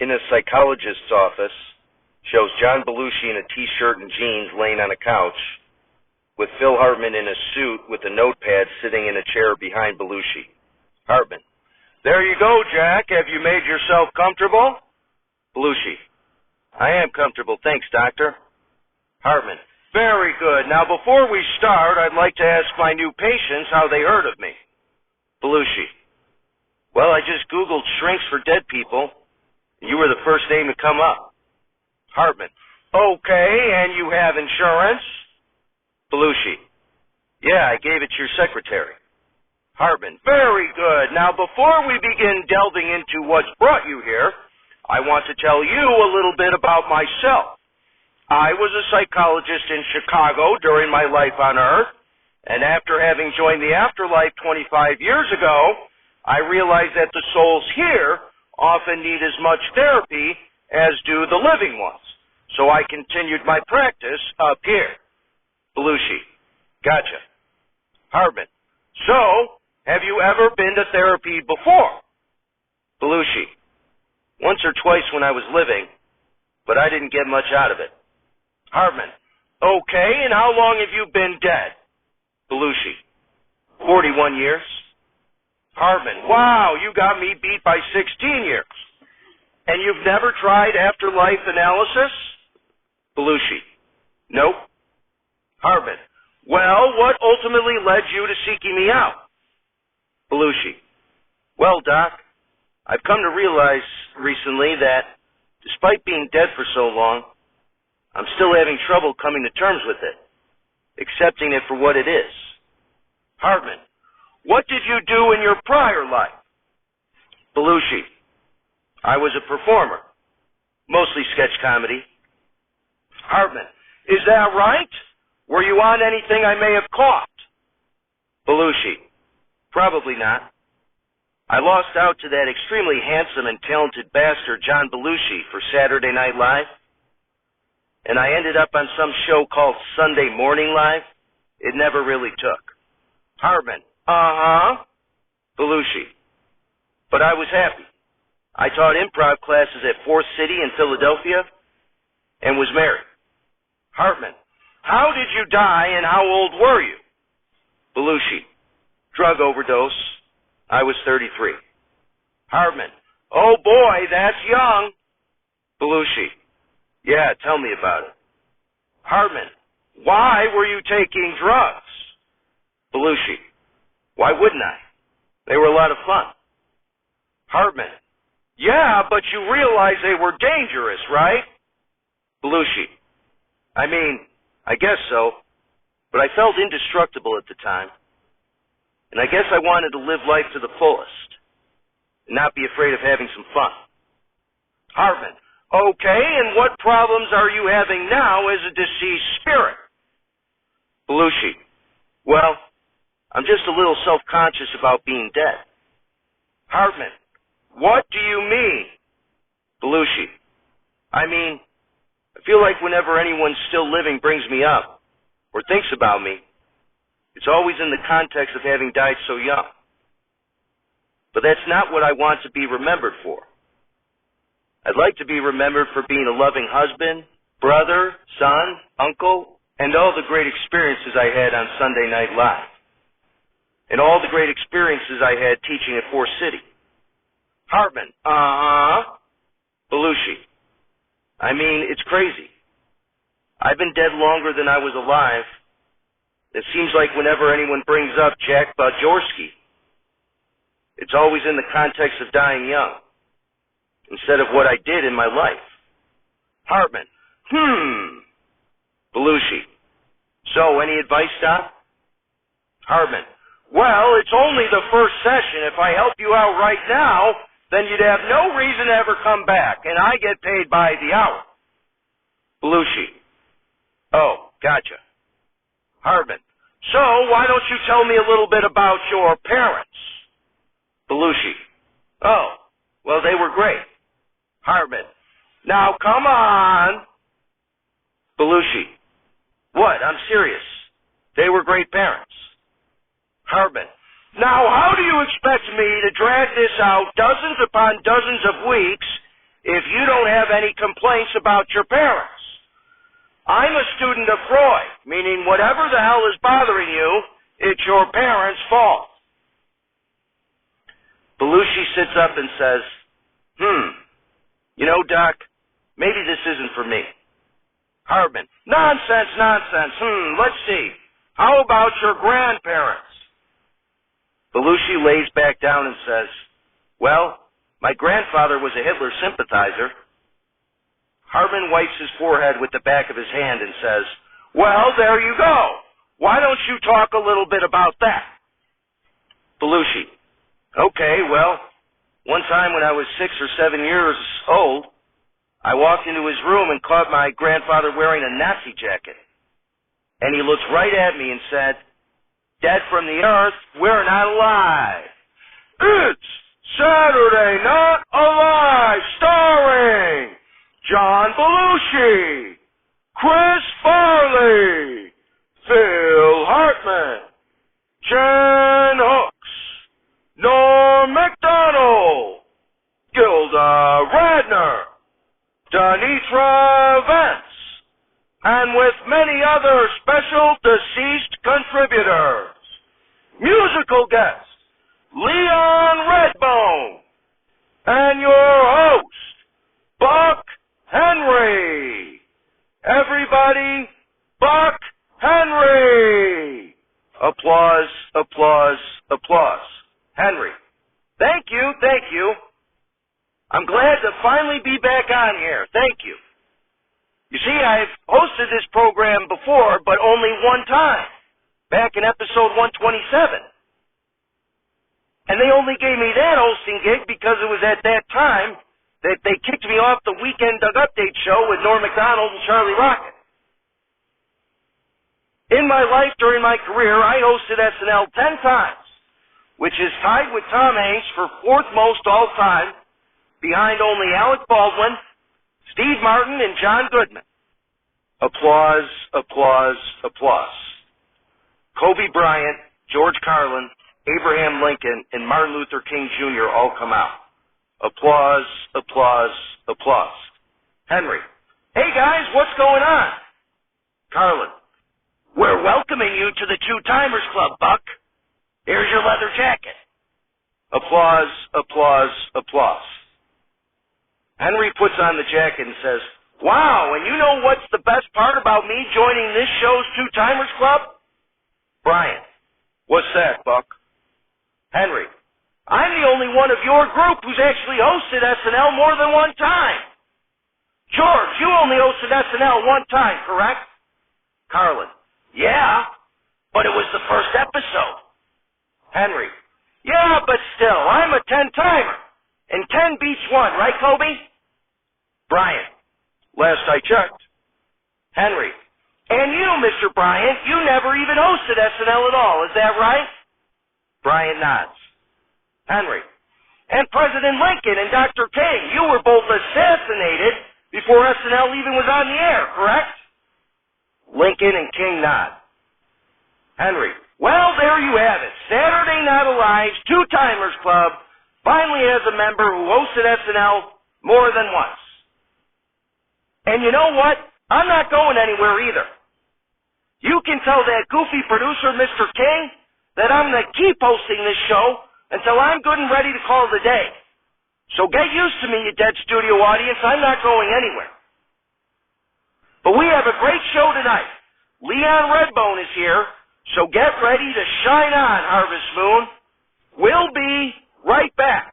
in a psychologist's office shows John Belushi in a t-shirt and jeans laying on a couch with Phil Hartman in a suit with a notepad sitting in a chair behind Belushi. Hartman: "There you go, Jack. Have you made yourself comfortable?" Belushi: "I am comfortable, thanks, doctor." Hartman: "Very good. Now, before we start, I'd like to ask my new patients how they heard of me." Belushi: "Well, I just Googled shrinks for dead people. You were the first name to come up." Hartman: "Okay, and you have insurance?" Belushi: "Yeah, I gave it to your secretary." Hartman: "Very good. Now, before we begin delving into what's brought you here, I want to tell you a little bit about myself. I was a psychologist in Chicago during my life on Earth, and after having joined the afterlife 25 years ago, I realized that the souls here often need as much therapy as do the living ones, so I continued my practice up here." Belushi: "Gotcha." Hartman: "So, have you ever been to therapy before?" Belushi: "Once or twice when I was living, but I didn't get much out of it." Hartman: "Okay, and how long have you been dead?" Belushi: 41 years. Hartman: "Wow, you got me beat by 16 years. And you've never tried afterlife analysis?" Belushi: "Nope." Hartman: "Well, what ultimately led you to seeking me out?" Belushi: "Well, Doc, I've come to realize recently that despite being dead for so long, I'm still having trouble coming to terms with it, accepting it for what it is." Hartman: "What did you do in your prior life?" Belushi: "I was a performer, mostly sketch comedy." Hartman: "Is that right? Were you on anything I may have caught?" Belushi: "Probably not. I lost out to that extremely handsome and talented bastard John Belushi for Saturday Night Live, and I ended up on some show called Sunday Morning Live. It never really took." Hartman: "Uh-huh." Belushi: "But I was happy. I taught improv classes at Fourth City in Philadelphia and was married." Hartman: "How did you die and how old were you?" Belushi: "Drug overdose. I was 33. Hartman: "Oh boy, that's young." Belushi: "Yeah, tell me about it." Hartman: "Why were you taking drugs?" Belushi: "Why wouldn't I? They were a lot of fun." Hartman: "Yeah, but you realize they were dangerous, right?" Belushi: I guess so, but I felt indestructible at the time. And I guess I wanted to live life to the fullest and not be afraid of having some fun." Hartman: "Okay, and what problems are you having now as a deceased spirit?" Belushi: "Well, I'm just a little self-conscious about being dead." Hartman: "What do you mean?" Belushi: I feel like whenever anyone still living brings me up or thinks about me, it's always in the context of having died so young. But that's not what I want to be remembered for. I'd like to be remembered for being a loving husband, brother, son, uncle, and all the great experiences I had on Sunday Night Live. And all the great experiences I had teaching at Force City." Hartman: "Uh-huh." Belushi: It's crazy. I've been dead longer than I was alive. It seems like whenever anyone brings up Jack Bajorski, it's always in the context of dying young, instead of what I did in my life." Hartman: Belushi: "So, any advice, Doc?" Hartman: "Well, it's only the first session. If I help you out right now, then you'd have no reason to ever come back, and I get paid by the hour." Belushi: "Oh, gotcha." Hartman: "So, why don't you tell me a little bit about your parents?" Belushi: "Oh, well, they were great." Hartman: "Now, come on." Belushi: "What? I'm serious. They were great parents." Hartman: "Now, how do you expect me to drag this out dozens upon dozens of weeks if you don't have any complaints about your parents. I'm a student of Freud, meaning whatever the hell is bothering you, it's your parents' fault. Belushi sits up and says, you know, Doc, maybe this isn't for me. Hartman, nonsense. Let's see. How about your grandparents? Belushi lays back down and says, well, my grandfather was a Hitler sympathizer. Hartman wipes his forehead with the back of his hand and says, well, there you go. Why don't you talk a little bit about that? Belushi, okay, well, one time when I was 6 or 7 years old, I walked into his room and caught my grandfather wearing a Nazi jacket. And he looked right at me and said, dead from the earth, we're not alive. It's Saturday Not Alive, starring John Belushi, Chris Farley, Phil Hartman, Jen Hooks, Norm MacDonald, Gilda Radner, Danitra Vance, and with many other special deceased contributors. Musical guest, Leon Redbone, and your host, Buck Henry. Everybody, Buck Henry. Applause, applause, applause. Henry. Thank you. I'm glad to finally be back on here. Thank you. You see, I've hosted this program before, but only one time, back in episode 127. And they only gave me that hosting gig because it was at that time that they kicked me off the Weekend Doug Update show with Norm MacDonald and Charlie Rocket. In my life, during my career, I hosted SNL 10 times, which is tied with Tom Hanks for fourth most all time, behind only Alec Baldwin, Steve Martin, and John Goodman. Applause, applause, applause. Kobe Bryant, George Carlin, Abraham Lincoln, and Martin Luther King Jr. all come out. Applause, applause, applause. Henry. Hey guys, what's going on? Carlin. We're welcoming you to the Two-Timers Club, Buck. Here's your leather jacket. Applause, applause, applause. Henry puts on the jacket and says, wow, and you know what's the best part about me joining this show's Two-Timers Club? Brian. What's that, Buck? Henry. I'm the only one of your group who's actually hosted SNL more than one time. George, you only hosted SNL one time, correct? Carlin. Yeah, but it was the first episode. Henry. Yeah, but still, I'm a 10-timer. And 10 beats 1, right, Kobe? Brian. Last I checked. Henry. And you, Mr. Bryant, you never even hosted SNL at all, is that right? Brian nods. Henry. And President Lincoln and Dr. King, you were both assassinated before SNL even was on the air, correct? Lincoln and King nod. Henry. Well, there you have it. Saturday Night Alive's Two-Timers Club finally has a member who hosted SNL more than once. And you know what? I'm not going anywhere either. You can tell that goofy producer, Mr. King, that I'm going to keep hosting this show until I'm good and ready to call it a day. So get used to me, you dead studio audience. I'm not going anywhere. But we have a great show tonight. Leon Redbone is here, so get ready to shine on, Harvest Moon. We'll be right back.